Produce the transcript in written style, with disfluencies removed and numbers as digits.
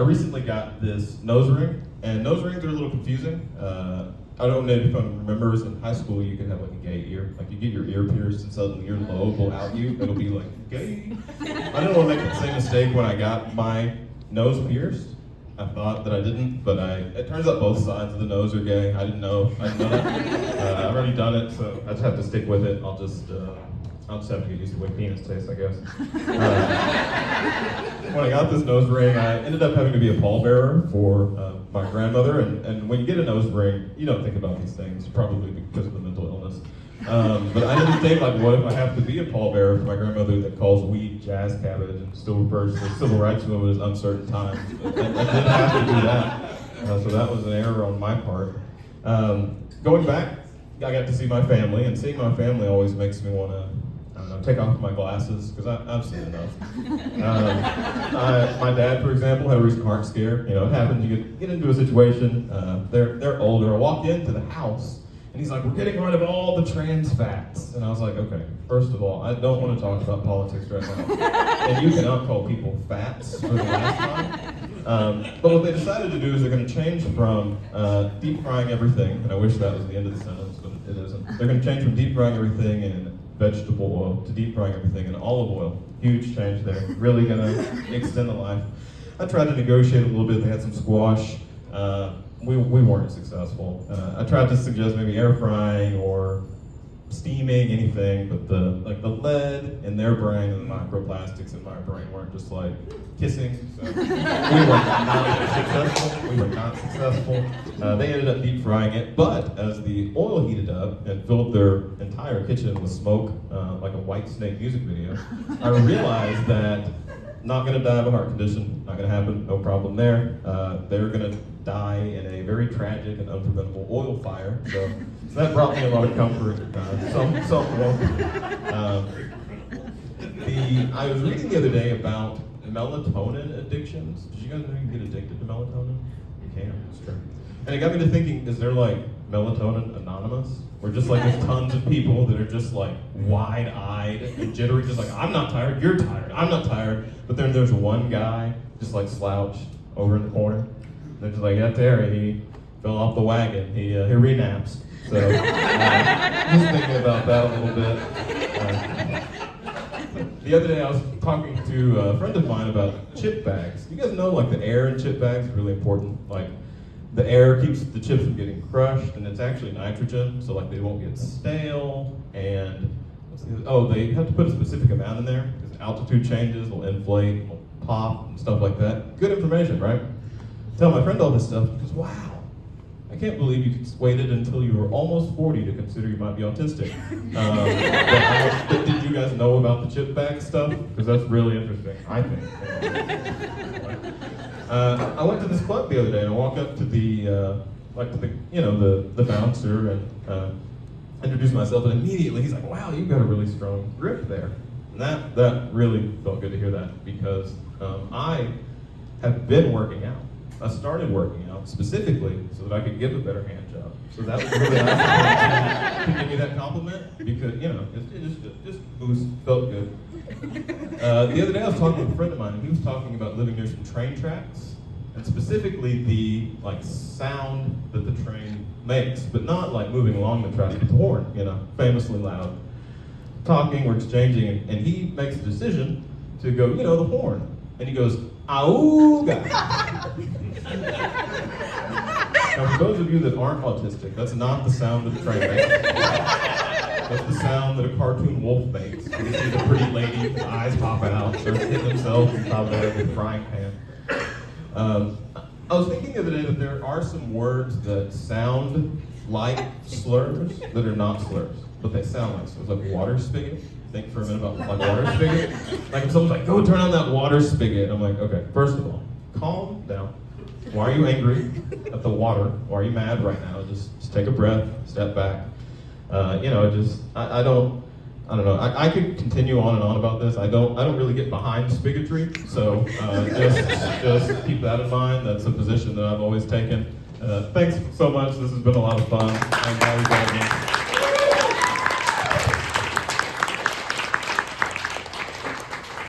recently got this nose ring, and nose rings are a little confusing. I don't know if anyone remembers in high school you could have like a gay ear. Like you get your ear pierced and suddenly your lobe will out you. It'll be like gay. I didn't want to make the same mistake when I got my nose pierced. I thought that I didn't, but it turns out both sides of the nose are gay. I didn't know that. I've already done it, so I just have to stick with it. I'll just have to get used to the way penis tastes, I guess. When I got this nose ring, I ended up having to be a pallbearer for my grandmother, and when you get a nose ring, you don't think about these things, probably because of the mental illness. But I didn't think, like, what if I have to be a pallbearer for my grandmother that calls weed jazz cabbage and still refers to the civil rights movement as uncertain times? But I didn't have to do that, so that was an error on my part. Going back, I got to see my family, and seeing my family always makes me want to, I don't know, take off my glasses, because I've seen enough. My dad, for example, had a recent heart scare. You know, it happens, you get into a situation, they're older. I walked into the house, and he's like, we're getting rid of all the trans fats. And I was like, okay, first of all, I don't want to talk about politics right now. And you cannot call people fats for the last time. But what they decided to do is they're going to change from deep frying everything, and I wish that was the end of the sentence, but it isn't. They're going to change from deep frying everything in vegetable oil to deep frying everything in olive oil. Huge change there. Really going to extend the life. I tried to negotiate a little bit. They had some squash. We weren't successful. I tried to suggest maybe air frying or steaming, anything, but the lead in their brain and the microplastics in my brain weren't just like kissing. So we were not successful. They ended up deep frying it, but as the oil heated up and filled their entire kitchen with smoke, like a White Snake music video, I realized that not gonna die of a heart condition, not gonna happen, no problem there. They're gonna die in a very tragic and unpreventable oil fire. So that brought me a lot of comfort. I was reading the other day about melatonin addictions. Did you guys know you can get addicted to melatonin? You can, it's true. And it got me to thinking, is there like melatonin anonymous? Where just like there's tons of people that are just like wide-eyed and jittery, just like, I'm not tired, you're tired, I'm not tired. But then there's one guy just like slouched over in the corner. They're just like, yeah, Terry, he fell off the wagon, he renaps. So just thinking about that a little bit. The other day I was talking to a friend of mine about chip bags. You guys know like the air in chip bags is really important. Like the air keeps the chips from getting crushed, and it's actually nitrogen, so like they won't get stale. And they have to put a specific amount in there because altitude changes will inflate, will pop, and stuff like that. Good information, right? Tell my friend all this stuff. He goes, wow, I can't believe you waited until you were almost 40 to consider you might be autistic. But did you guys know about the chip bag stuff? Because that's really interesting, I think. I went to this club the other day and I walked up to the bouncer and introduced myself, and immediately he's like, wow, you've got a really strong grip there. And that really felt good to hear that, because I have been working out. I started working out specifically so that I could give a better hand job. So that was really nice to give me that compliment, because it just felt good. The other day I was talking with a friend of mine, and he was talking about living near some train tracks, and specifically the sound that the train makes, but not like moving along the track, but the horn, famously loud. Talking, we're exchanging, and he makes a decision to go, the horn, and he goes, "Auga." Now, for those of you that aren't autistic, that's not the sound that the train makes. That's the sound that a cartoon wolf makes. You see the pretty lady, the eyes pop out, starts hitting themselves on top of the frying pan. I was thinking the other day that there are some words that sound like slurs that are not slurs, but they sound like slurs, like water spigot. Think for a minute about like water spigot. Like if someone's like, go turn on that water spigot. I'm like, okay, first of all, calm down. Why are you angry at the water? Why are you mad right now? Just take a breath, step back. I don't know. I could continue on and on about this. I don't really get behind spigotry, so just keep that in mind. That's a position that I've always taken. Thanks so much. This has been a lot of fun. I'm glad you got me.